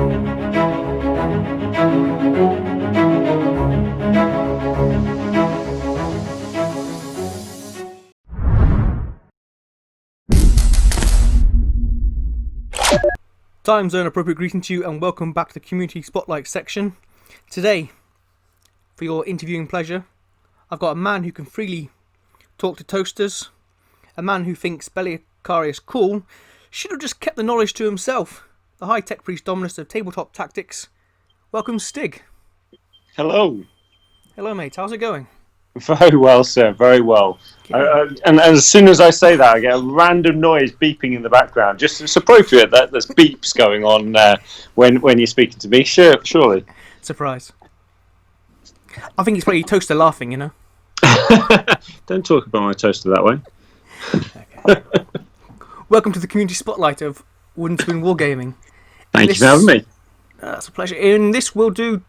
Time zone appropriate greeting to you and welcome back to the Community Spotlight section. Today, for your interviewing pleasure, I've got a man who can freely talk to toasters, a man who thinks Belicarius cool, should have just kept the knowledge to himself, the high-tech priest dominus of Tabletop Tactics. Welcome, Stig. Hello. Hello, mate. How's it going? Very well, sir. Very well. And as soon as I say that, I get a random noise beeping in the background. Just it's appropriate that there's beeps going on when you're speaking to me. Surely. Surprise. I think it's probably your toaster laughing, you know. Don't talk about my toaster that way. Okay. Welcome to the Community Spotlight of Wooden Spoon Wargaming. Thank you for having me. It's a pleasure. In this, we'll do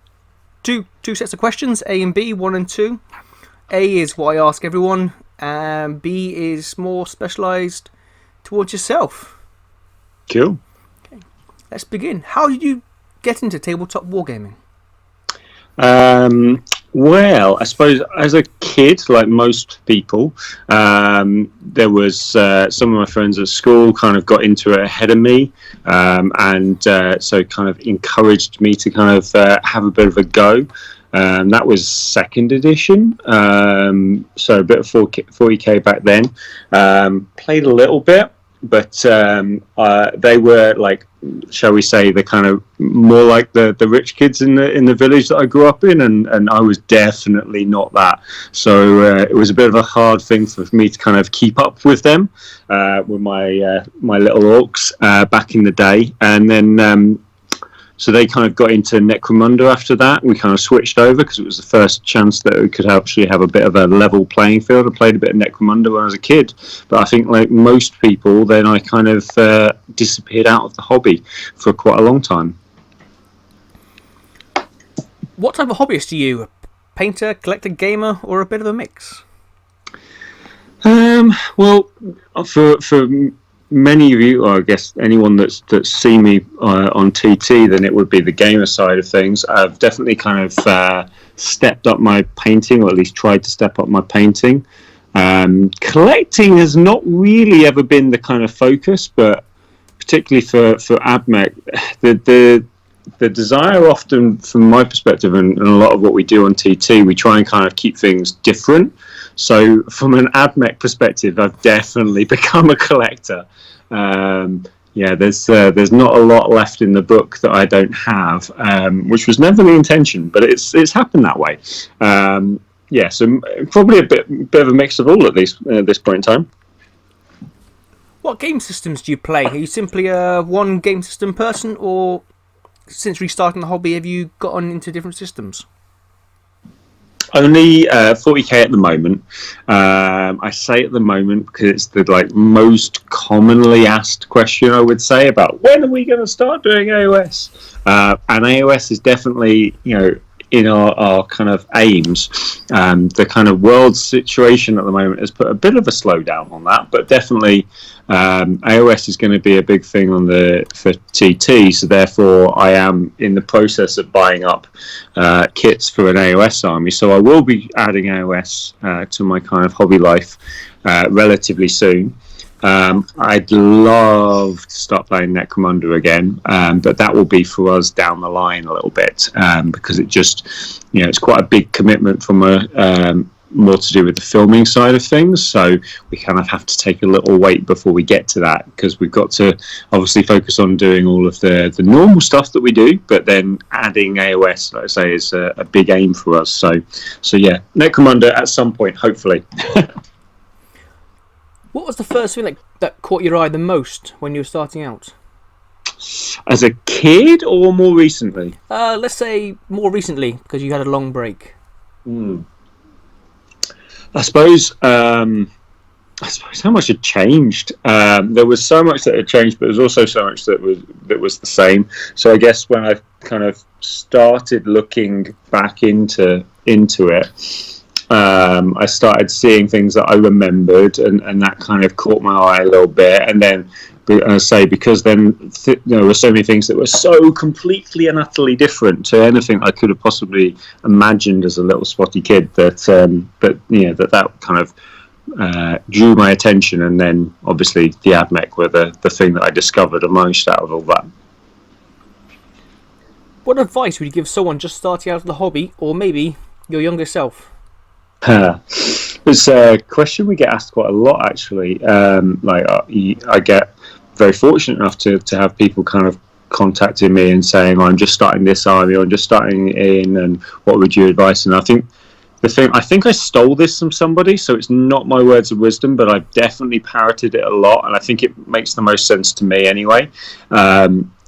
two sets of questions, A and B, 1 and 2. A is what I ask everyone, and B is more specialised towards yourself. Cool. Okay. Let's begin. How did you get into tabletop wargaming? Well, I suppose as a kid, like most people, there was some of my friends at school kind of got into it ahead of me, and so kind of encouraged me to kind of have a bit of a go. That was second edition, so a bit of 40k back then. Played a little bit, but they were like, shall we say, the kind of more like the rich kids in the village that I grew up in, and I was definitely not that. So it was a bit of a hard thing for me to kind of keep up with them, with my little orcs back in the day, and then. So they kind of got into Necromunda after that. We kind of switched over because it was the first chance that we could actually have a bit of a level playing field. I played a bit of Necromunda when I was a kid. But I think like most people, then I kind of disappeared out of the hobby for quite a long time. What type of hobbyist are you? A painter, collector, gamer, or a bit of a mix? Well, for many of you, or I guess anyone that's seen me on TT, then it would be the gamer side of things. I've definitely kind of stepped up my painting, or at least tried to step up my painting. Collecting has not really ever been the kind of focus, but particularly for ABMEC, the desire often, from my perspective, and a lot of what we do on TT, we try and kind of keep things different. So from an ABMEC perspective, I've definitely become a collector. There's not a lot left in the book that I don't have, which was never the intention, but it's happened that way. So probably a bit of a mix of all at this point in time. What game systems do you play? Are you simply a one game system person, or since restarting the hobby, have you gotten into different systems? Only 40k at the moment. I say at the moment because it's the most commonly asked question, I would say, about when are we going to start doing AOS? And AOS is definitely, in our kind of aims. The kind of world situation at the moment has put a bit of a slowdown on that, but definitely AOS is going to be a big thing for TT, so therefore I am in the process of buying up kits for an AOS army, so I will be adding AOS to my kind of hobby life relatively soon. I'd love to start playing Necromunda again, but that will be for us down the line a little bit, because it just, it's quite a big commitment from more to do with the filming side of things, so we kind of have to take a little wait before we get to that, because we've got to obviously focus on doing all of the normal stuff that we do, but then adding AOS, like I say, is a big aim for us. So yeah, Necromunda at some point, hopefully. What was the first thing that caught your eye the most when you were starting out? As a kid or more recently? Let's say more recently, because you had a long break. I suppose how much had changed. There was so much that had changed, but there was also so much that was the same. So I guess when I kind of started looking back into it, I started seeing things that I remembered, and that kind of caught my eye a little bit. And then say, because then there were so many things that were so completely and utterly different to anything I could have possibly imagined as a little spotty kid, that that kind of drew my attention. And then obviously the AdMech were the thing that I discovered the most out of all that. What advice would you give someone just starting out of the hobby, or maybe your younger self? It's a question we get asked quite a lot, actually. I get very fortunate enough to have people kind of contacting me and saying, I'm just starting this army, or I'm just starting in, and what would you advise? And I think I stole this from somebody, so it's not my words of wisdom, but I've definitely parroted it a lot, and I think it makes the most sense to me anyway,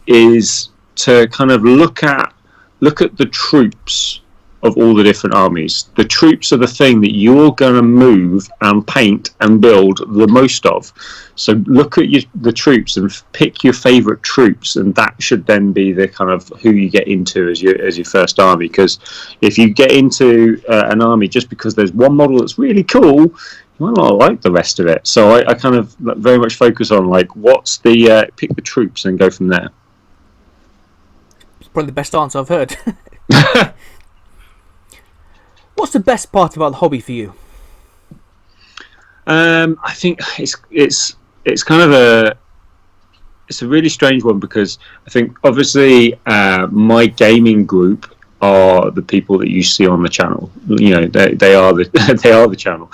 is to kind of look at the troops of all the different armies. The troops are the thing that you're going to move and paint and build the most of. So look at the troops and pick your favourite troops, and that should then be the kind of who you get into as your first army. Because if you get into an army just because there's one model that's really cool, you might not like the rest of it. So I kind of very much focus on what's the pick the troops and go from there. It's probably the best answer I've heard. What's the best part about the hobby for you? I think it's kind of a really strange one, because I think obviously my gaming group are the people that you see on the channel. They are the channel.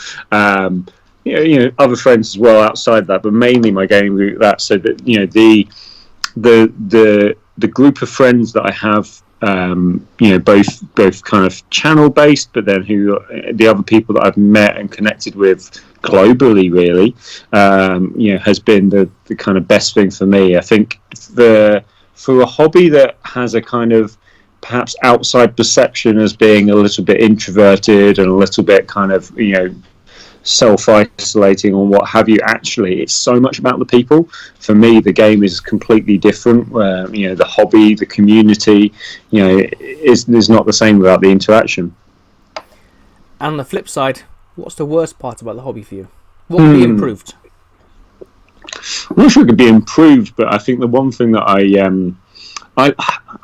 Other friends as well outside that, but mainly my gaming group. So that the group of friends that I have. Both kind of channel based, but then the other people that I've met and connected with globally really, has been the kind of best thing for me. I think for a hobby that has a kind of perhaps outside perception as being a little bit introverted and a little bit kind of self-isolating or what have you, actually it's so much about the people. For me, the game is completely different. The hobby, the community, is not the same without the interaction. And on the flip side, what's the worst part about the hobby for you? What could be improved? I'm not sure it could be improved, but I think the one thing that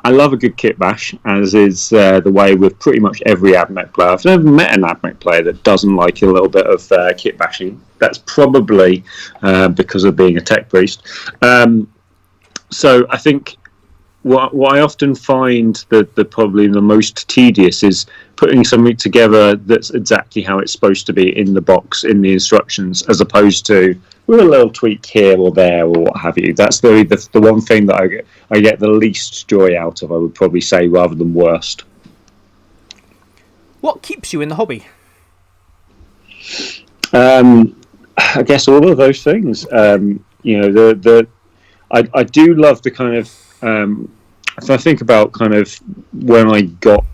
I love a good kit bash, as is the way with pretty much every AdMech player. I've never met an AdMech player that doesn't like a little bit of kit bashing. That's probably because of being a tech priest. So I think what I often find that probably the most tedious is putting something together that's exactly how it's supposed to be in the box, in the instructions, as opposed to with a little tweak here or there or what have you. That's the one thing that I get the least joy out of, I would probably say, rather than worst. What keeps you in the hobby? I guess all of those things. I do love the kind of if I think about kind of when I got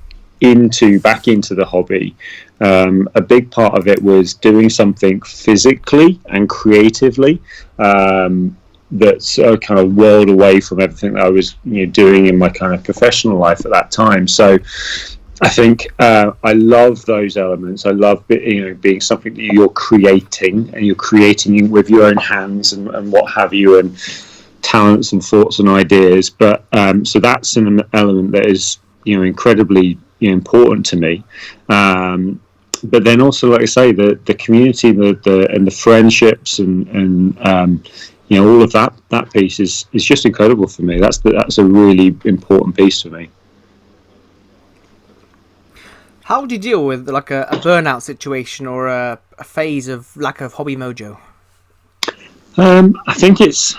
back into the hobby, a big part of it was doing something physically and creatively that's a kind of world away from everything that I was doing in my kind of professional life at that time. So I think I love those elements. I love being something that you're creating, and you're creating with your own hands and what have you, and talents and thoughts and ideas. But so that's an element that is incredibly important to me. But then also, like I say, the community, and the friendships, and all of that piece is just incredible for me. That's a really important piece for me. How would you deal with a burnout situation or a phase of lack of hobby mojo? I think it's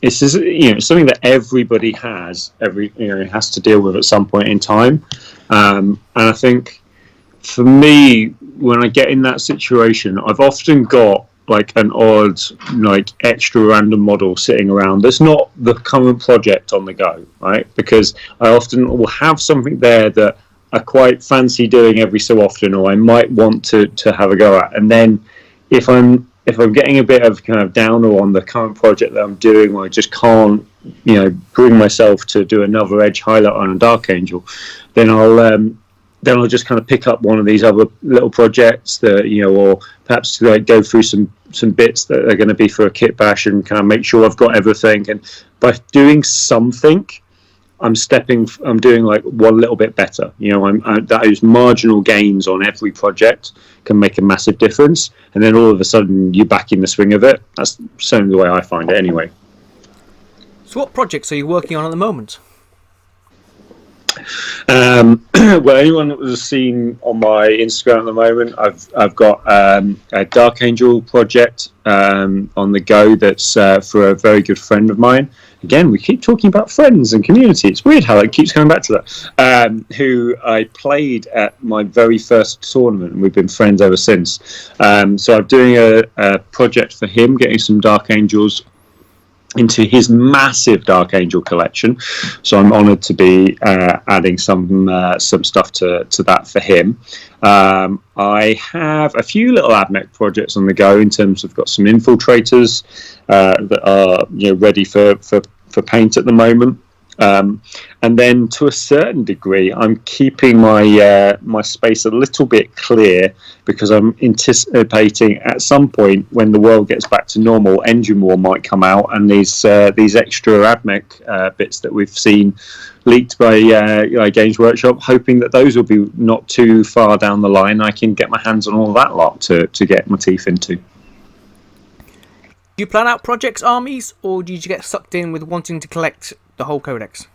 something that everybody has to deal with at some point in time, and I think for me, when I get in that situation, I've often got an odd extra random model sitting around that's not the current project on the go, right? Because I often will have something there that I quite fancy doing every so often, or I might want to have a go at, and then if I'm getting a bit of kind of downer on the current project that I'm doing, or I just can't, bring myself to do another Edge highlight on a Dark Angel, then then I'll just kind of pick up one of these other little projects that, or perhaps like go through some bits that are going to be for a kit bash and kind of make sure I've got everything. And by doing something, I'm doing like one little bit better. Those marginal gains on every project can make a massive difference. And then all of a sudden you're back in the swing of it. That's certainly the way I find it anyway. So what projects are you working on at the moment? Well, anyone that was seen on my Instagram at the moment, I've got a Dark Angel project on the go that's for a very good friend of mine. Again, we keep talking about friends and community. It's weird how it keeps coming back to that. Who I played at my very first tournament, and we've been friends ever since. So I'm doing a project for him, getting some Dark Angels into his massive Dark Angel collection. So I'm honoured to be adding some stuff to that for him. I have a few little AdMech projects on the go in terms of got some infiltrators that are ready for paint at the moment. And then to a certain degree, I'm keeping my space a little bit clear because I'm anticipating at some point when the world gets back to normal, Engine War might come out, and these extra AdMech bits that we've seen leaked by Games Workshop, hoping that those will be not too far down the line. I can get my hands on all that lot to get my teeth into. Do you plan out projects, armies, or do you get sucked in with wanting to collect the whole codex?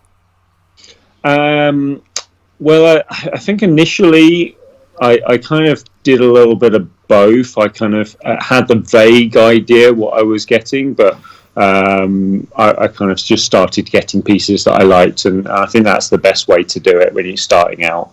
Well, I think initially I kind of did a little bit of both. I kind of had the vague idea what I was getting, but I kind of just started getting pieces that I liked, and I think that's the best way to do it when you're starting out.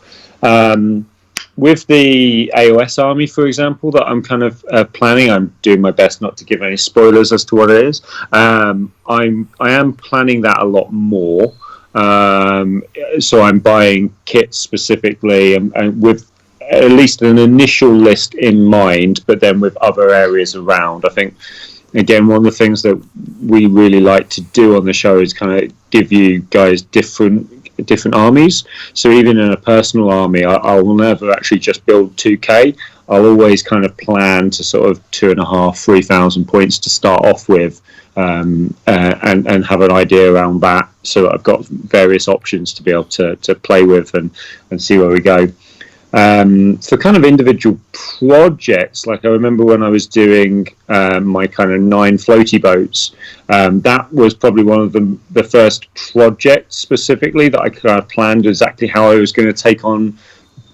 With the AOS army, for example, that I'm kind of planning, I'm doing my best not to give any spoilers as to what it is. I am planning that a lot more. So I'm buying kits specifically and with at least an initial list in mind, but then with other areas around. I think, again, one of the things that we really like to do on the show is kind of give you guys different armies. So even in a personal army, I will never actually just build 2k. I'll always kind of plan to sort of 2,500-3,000 points to start off with, and have an idea around that, so that I've got various options to be able to play with and see where we go. For kind of individual projects, like I remember when I was doing my kind of 9 floaty boats, that was probably one of the first projects specifically that I kind of planned exactly how I was going to take on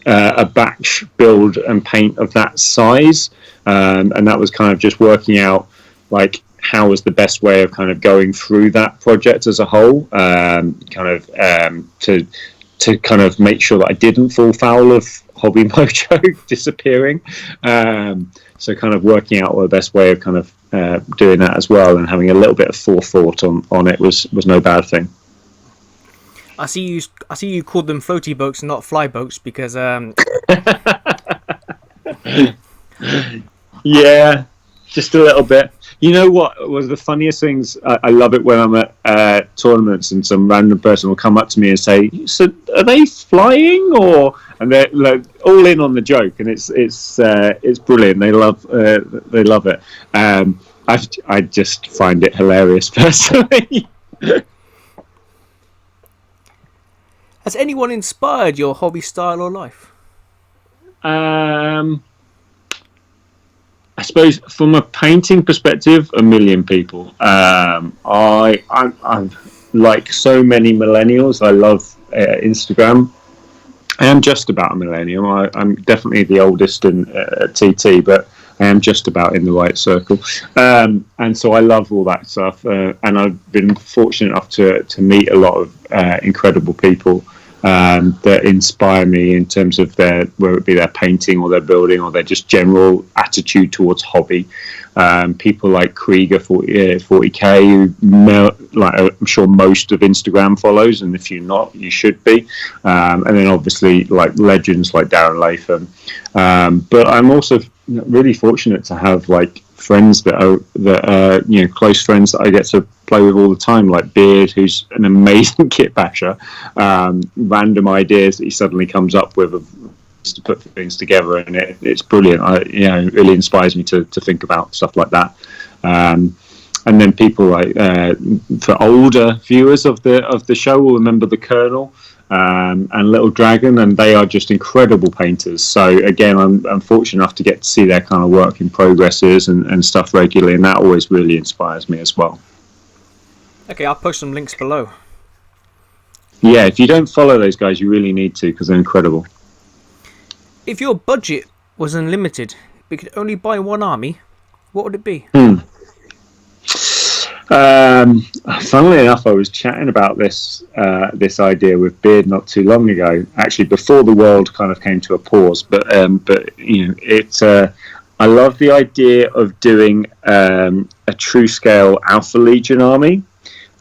a batch build and paint of that size, and that was kind of just working out like how was the best way of kind of going through that project as a whole, to kind of make sure that I didn't fall foul of Hobby Mojo disappearing. So kind of working out the best way of kind of doing that as well, and having a little bit of forethought on it was no bad thing. I see you called them floaty boats and not fly boats because yeah, just a little bit. You know what was the funniest things? I love it when I'm at tournaments and some random person will come up to me and say, "So are they flying?" And they're like, all in on the joke, and it's brilliant. They love it. I just find it hilarious personally. Has anyone inspired your hobby style or life? I suppose from a painting perspective, a million people. I'm like so many millennials. I love Instagram. I am just about a millennial. I'm definitely the oldest in TT, but I am just about in the right circle. And so I love all that stuff. And I've been fortunate enough to meet a lot of incredible people that inspire me in terms of whether it be their painting or their building or their just general attitude towards hobby. People like Krieger 40k, who like I'm sure most of Instagram follows, and if you're not, you should be. And then obviously like legends like Darren Latham. But I'm also really fortunate to have like friends that are close friends that I get to play with all the time, like Beard, who's an amazing kit basher. Random ideas that he suddenly comes up with to put things together, and it's brilliant. It really inspires me to think about stuff like that. And then people like for older viewers of the show will remember the Colonel and Little Dragon, and they are just incredible painters. So again, I'm fortunate enough to get to see their kind of work in progresses and stuff regularly, and that always really inspires me as well. Okay, I'll post some links below. Yeah, if you don't follow those guys, you really need to, because they're incredible. If your budget was unlimited, but you could only buy one army, what would it be? Funnily enough, I was chatting about this idea with Beard not too long ago. Actually, before the world kind of came to a pause. But I love the idea of doing a true scale Alpha Legion army,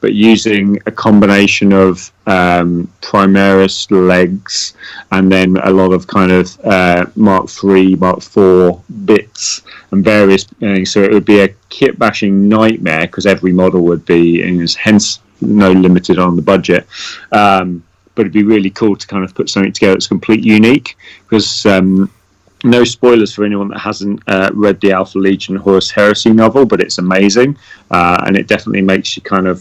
but using a combination of Primaris legs and then a lot of kind of Mark III, Mark IV bits and various things. So it would be a kit bashing nightmare, because every model would be, and hence no limited on the budget. But it'd be really cool to kind of put something together that's completely unique, because no spoilers for anyone that hasn't read the Alpha Legion Horus Heresy novel, but it's amazing, and it definitely makes you kind of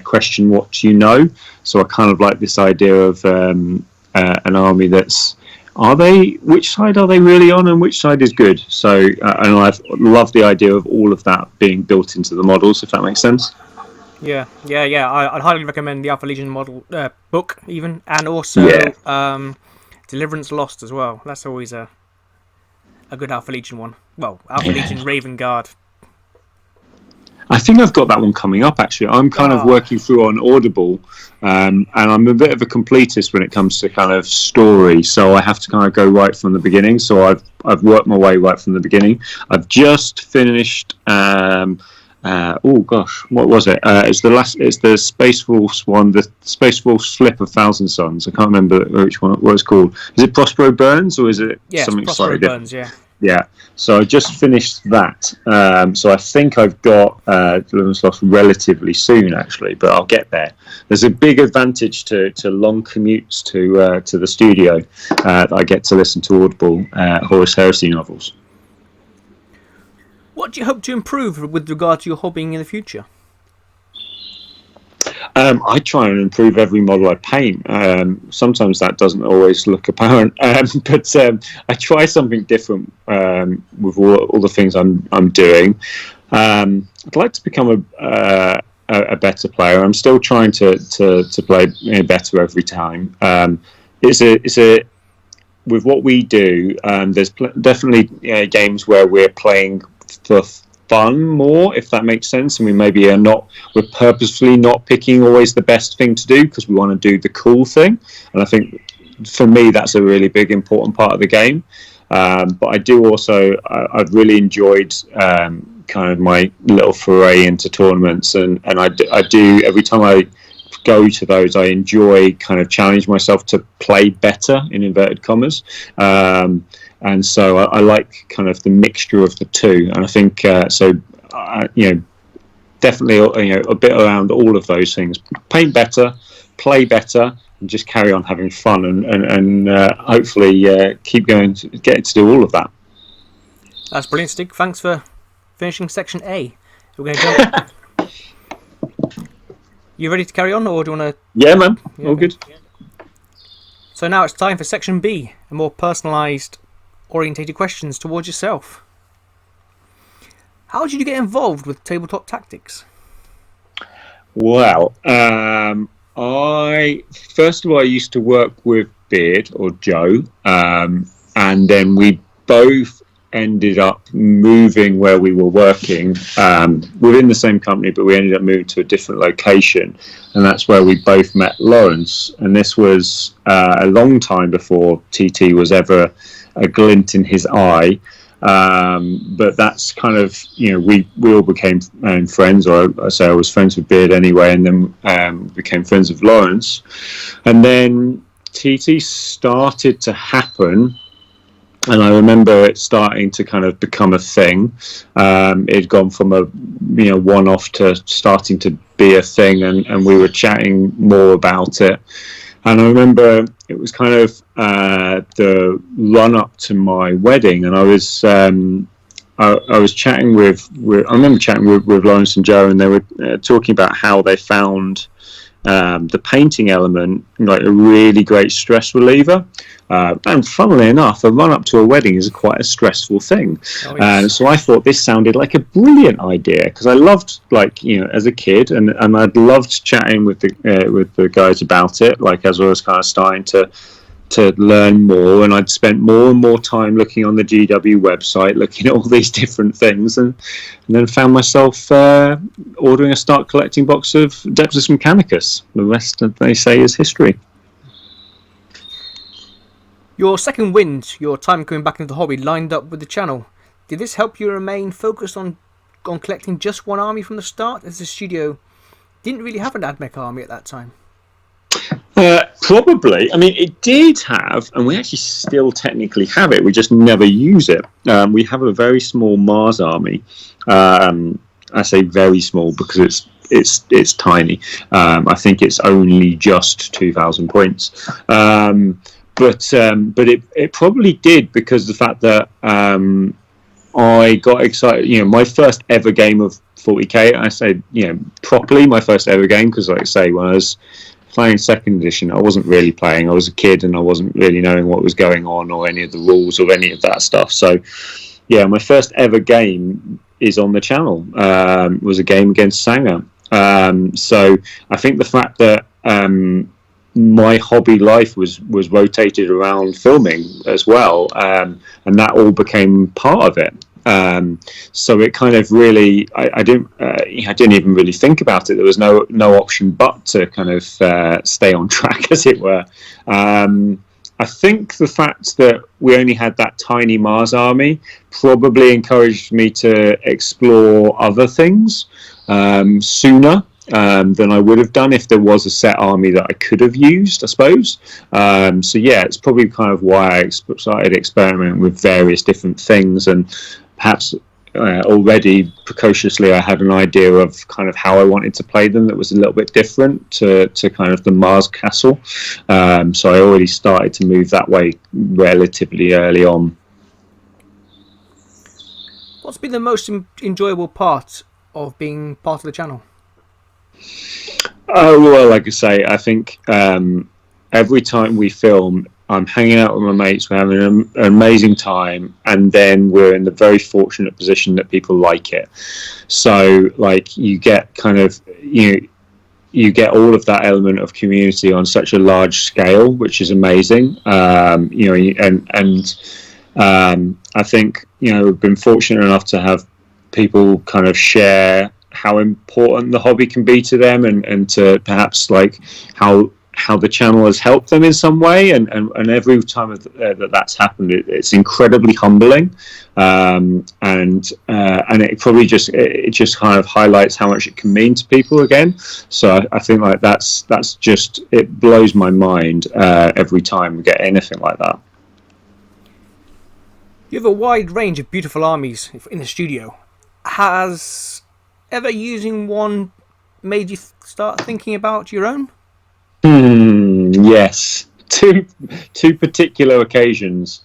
question what you know. So I kind of like this idea of an army that's, which side are they really on, and which side is good? So and I love the idea of all of that being built into the models, if that makes sense. Yeah. I'd highly recommend the Alpha Legion model book, even, and also Deliverance Lost as well. That's always a good Alpha Legion one. Well, Alpha Legion Raven Guard. I think I've got that one coming up, actually. I'm kind of working through on Audible, and I'm a bit of a completist when it comes to kind of story, so I have to kind of go right from the beginning. So I've worked my way right from the beginning. I've just finished oh gosh, what was it? It's the Space Force one, the Space Force Slip of Thousand Suns. I can't remember which one, what it's called. Is it Prospero Burns, or is it something slightly different? Burns, yeah. So I just finished that. So I think I've got Deliverance Lost relatively soon, actually, but I'll get there. There's a big advantage to long commutes to the studio that I get to listen to Audible Horus Heresy novels. What do you hope to improve with regard to your hobbying in the future? I try and improve every model I paint. Sometimes that doesn't always look apparent, but I try something different with all the things I'm doing. I'd like to become a better player. I'm still trying to play better every time. With what we do, there's definitely games where we're playing for fun more, if that makes sense, and we're purposefully not picking always the best thing to do, because we want to do the cool thing. And I think for me that's a really big important part of the game. But I do also I've really enjoyed kind of my little foray into tournaments, and I do every time I go to those, I enjoy kind of challenge myself to play better, in inverted commas. And so I like kind of the mixture of the two, and I think definitely a bit around all of those things: paint better, play better, and just carry on having fun, and hopefully keep getting to do all of that. That's brilliant, Stig. Thanks for finishing section A. We're going to jump. You ready to carry on, or do you want to? Yeah, man. All good. So now it's time for section B, a more personalised, orientated questions towards yourself. How did you get involved with Tabletop Tactics? Well, I used to work with Beard, or Joe, and then we both ended up moving where we were working within the same company, but we ended up moving to a different location, and that's where we both met Lawrence. And this was a long time before TT was ever a glint in his eye, but that's kind of, we all became friends, or I say I was friends with Beard anyway, and then became friends with Lawrence. And then TT started to happen And I remember it starting to kind of become a thing. It'd gone from a one-off to starting to be a thing, and we were chatting more about it. And I remember it was kind of the run-up to my wedding, and I was chatting I remember chatting with Lawrence and Joe, and they were talking about how they found the painting element like a really great stress reliever. And funnily enough, a run up to a wedding is quite a stressful thing. Oh, yes. So I thought this sounded like a brilliant idea, because I loved, as a kid, and I'd loved chatting with the guys about it, like as I was kind of starting to learn more, and I'd spent more and more time looking on the GW website, looking at all these different things, and then found myself ordering a start collecting box of Deptus Mechanicus. The rest, they say, is history. Your second wind, your time coming back into the hobby, lined up with the channel. Did this help you remain focused on collecting just one army from the start, as the studio didn't really have an AdMech army at that time? Probably. I mean, it did have, and we actually still technically have it. We just never use it. We have a very small Mars army. I say very small because it's tiny. I think it's only just 2,000 points. But it probably did, because the fact that I got excited. My first ever game of 40k. I say properly my first ever game, because like I say, when I was playing second edition, I wasn't really playing. I was a kid and I wasn't really knowing what was going on or any of the rules or any of that stuff. So yeah, my first ever game is on the channel. Was a game against Sanger. So I think the fact that my hobby life was rotated around filming as well, and that all became part of it. So it kind of really, I didn't even really think about it. There was no option but to kind of stay on track, as it were. I think the fact that we only had that tiny Mars army probably encouraged me to explore other things sooner than I would have done if there was a set army that I could have used, I suppose. So yeah, it's probably kind of why I started experimenting with various different things, and perhaps already precociously I had an idea of kind of how I wanted to play them that was a little bit different to kind of the Mars Castle. So I already started to move that way relatively early on. What's been the most enjoyable part of being part of the channel? Oh, well, like I say, I think every time we film, I'm hanging out with my mates, we're having an amazing time, and then we're in the very fortunate position that people like it. So, like, you get kind of, you get all of that element of community on such a large scale, which is amazing. I think, we've been fortunate enough to have people kind of share how important the hobby can be to them, and to perhaps like how the channel has helped them in some way, and every time that's happened, it's incredibly humbling, and it probably just kind of highlights how much it can mean to people again. So I think like that's just, it blows my mind every time we get anything like that. You have a wide range of beautiful armies in the studio. Has ever using one made you start thinking about your own? Yes, two particular occasions.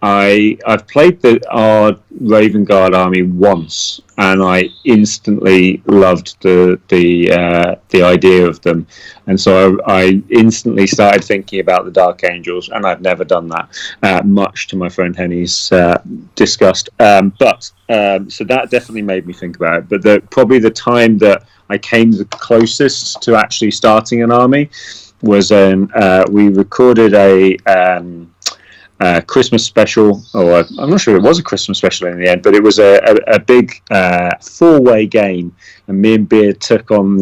I've played our Raven Guard army once, and I instantly loved the idea of them, and so I instantly started thinking about the Dark Angels, and I've never done that, much to my friend Henny's disgust. But so that definitely made me think about it. But probably the time that I came the closest to actually starting an army was we recorded a Christmas special, or I'm not sure it was a Christmas special in the end, but it was a big 4-way game, and me and Beard took on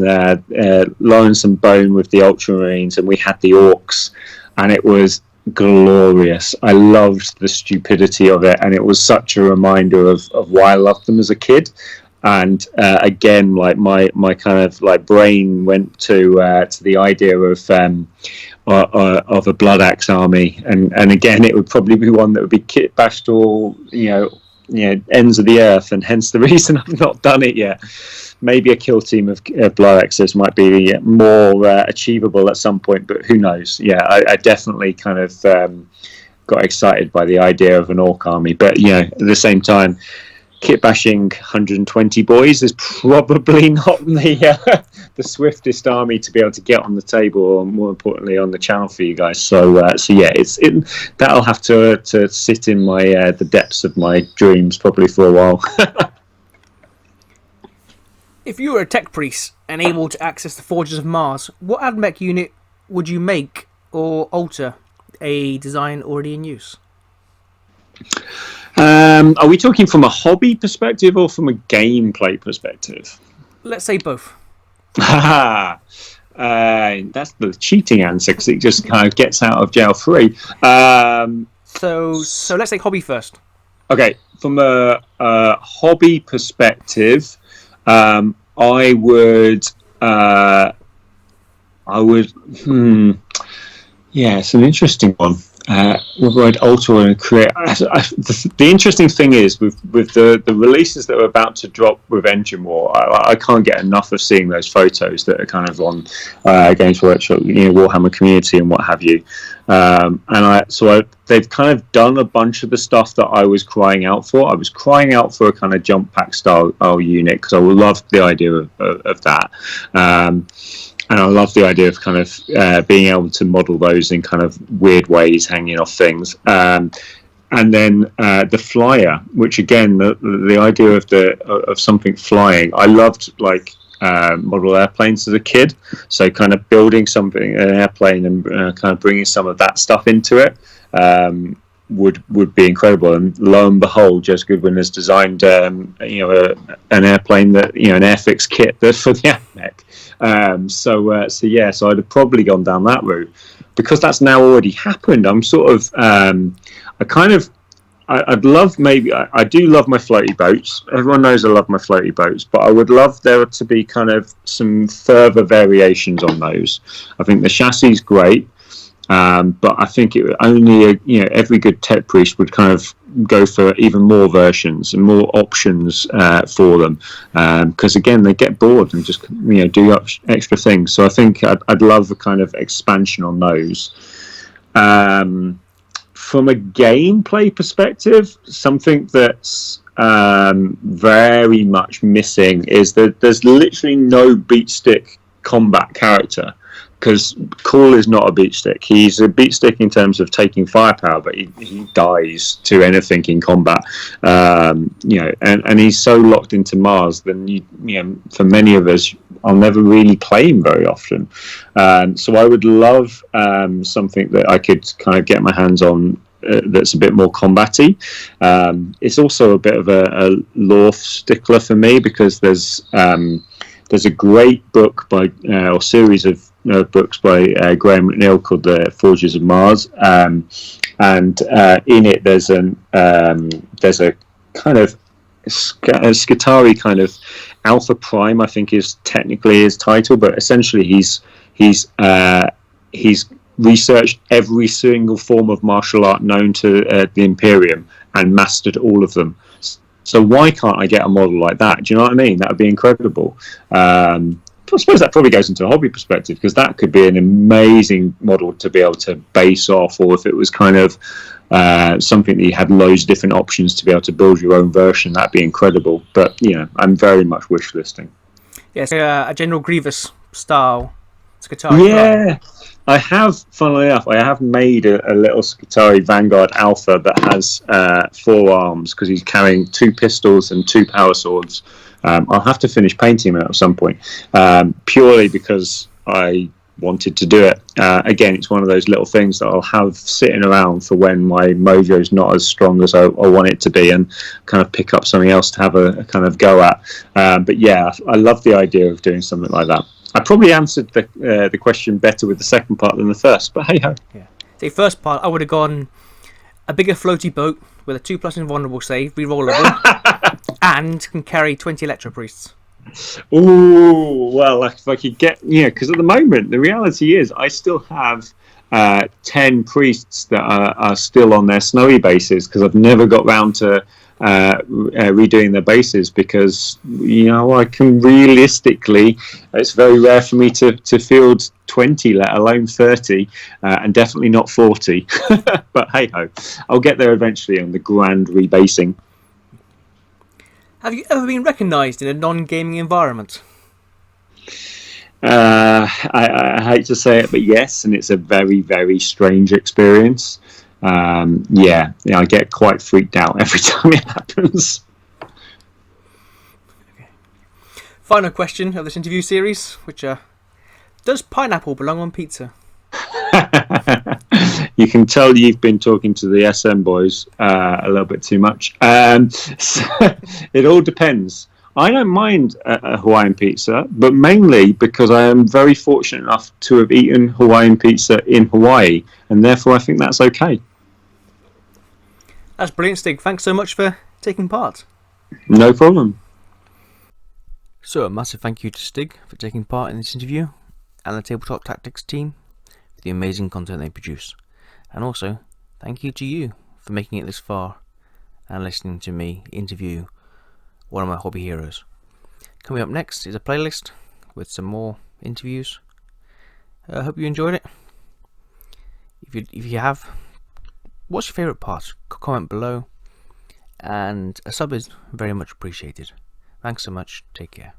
Lawrence and Bone with the Ultramarines, and we had the Orcs, and it was glorious. I loved the stupidity of it, and it was such a reminder of why I loved them as a kid. And again, like my kind of like brain went to the idea of a blood axe army, and again, it would probably be one that would be kit bashed all ends of the earth, and hence the reason I've not done it yet. Maybe a kill team of blood axes might be more achievable at some point, but who knows? Yeah, I definitely kind of got excited by the idea of an orc army, but at the same time, kit bashing 120 boys is probably not the swiftest army to be able to get on the table, or more importantly on the channel for you guys. So yeah, that'll have to sit in my the depths of my dreams probably for a while. If you were a tech priest and able to access the Forges of Mars, what AdMech unit would you make or alter a design already in use? Are we talking from a hobby perspective or from a gameplay perspective? Let's say both. That's the cheating answer, because it just kind of gets out of jail free. So let's say hobby first. Okay, from a hobby perspective, I would. Yeah, it's an interesting one. Whether I'd alter and create. The interesting thing is with the releases that are about to drop with Engine War, I can't get enough of seeing those photos that are kind of on Games Workshop, Warhammer community and what have you. They've kind of done a bunch of the stuff that I was crying out for. I was crying out for a kind of jump pack style unit, because I loved the idea of that. And I love the idea of kind of being able to model those in kind of weird ways, hanging off things. And then the flyer, which again, the idea of something flying. I loved model airplanes as a kid, so kind of building an airplane and kind of bringing some of that stuff into it would be incredible. And lo and behold, Jez Goodwin has designed an airplane that an Airfix kit for the AdMech. So I'd have probably gone down that route, because that's now already happened. I'm sort of I do love my floaty boats. Everyone knows I love my floaty boats, but I would love there to be kind of some further variations on those. I think the chassis is great, but I think it only every good tech priest would kind of go for even more versions and more options for them, because again, they get bored and just do extra things. So I think I'd love a kind of expansion on those. From a gameplay perspective, something that's very much missing is that there's literally no beat stick combat character, because Call is not a beat stick. He's a beat stick in terms of taking firepower, but he dies to anything in combat. And he's so locked into Mars, then for many of us, I'll never really play him very often. So I would love something that I could kind of get my hands on that's a bit more combat-y. It's also a bit of a lore stickler for me, because there's a great book or series of books by Graham McNeill called The Forges of Mars, and in it there's a kind of a Skitarii kind of Alpha Prime, I think is technically his title, but essentially he's researched every single form of martial art known to the Imperium and mastered all of them. So why can't I get a model like that? Do you know what I mean? That would be incredible. I suppose that probably goes into a hobby perspective, because that could be an amazing model to be able to base off, or if it was kind of something that you had loads of different options to be able to build your own version, that'd be incredible. But I'm very much wish listing. Yes, a General Grievous style Skitarii. Yeah, I have. Funnily enough, I have made a little Skitarii Vanguard Alpha that has 4 arms, because he's carrying 2 pistols and 2 power swords. I'll have to finish painting him at some point, purely because I wanted to do it. Again, it's one of those little things that I'll have sitting around for when my mojo's not as strong as I want it to be, and kind of pick up something else to have a kind of go at. But yeah, I love the idea of doing something like that. I probably answered the question better with the second part than the first, but hey ho. Yeah. The first part, I would have gone a bigger floaty boat with a 2+ invulnerable save, rerollable, and can carry 20 Elektra Priests. Oh, well, if I could get, because at the moment, the reality is I still have 10 priests that are still on their snowy bases because I've never got round to redoing their bases because, I can realistically, it's very rare for me to field 20, let alone 30, and definitely not 40. But hey-ho, I'll get there eventually on the grand rebasing. Have you ever been recognised in a non-gaming environment? I hate to say it, but yes, and it's a very, very strange experience. I get quite freaked out every time it happens. Okay. Final question of this interview series, which does pineapple belong on pizza? You can tell you've been talking to the SM boys a little bit too much. So it all depends. I don't mind a Hawaiian pizza, but mainly because I am very fortunate enough to have eaten Hawaiian pizza in Hawaii, and therefore I think that's okay. That's brilliant, Stig. Thanks so much for taking part. No problem. So a massive thank you to Stig for taking part in this interview, and the Tabletop Tactics team for the amazing content they produce. And also, thank you to you for making it this far and listening to me interview one of my hobby heroes. Coming up next is a playlist with some more interviews. I hope you enjoyed it. If you have, what's your favourite part? Comment below, and a sub is very much appreciated. Thanks so much. Take care.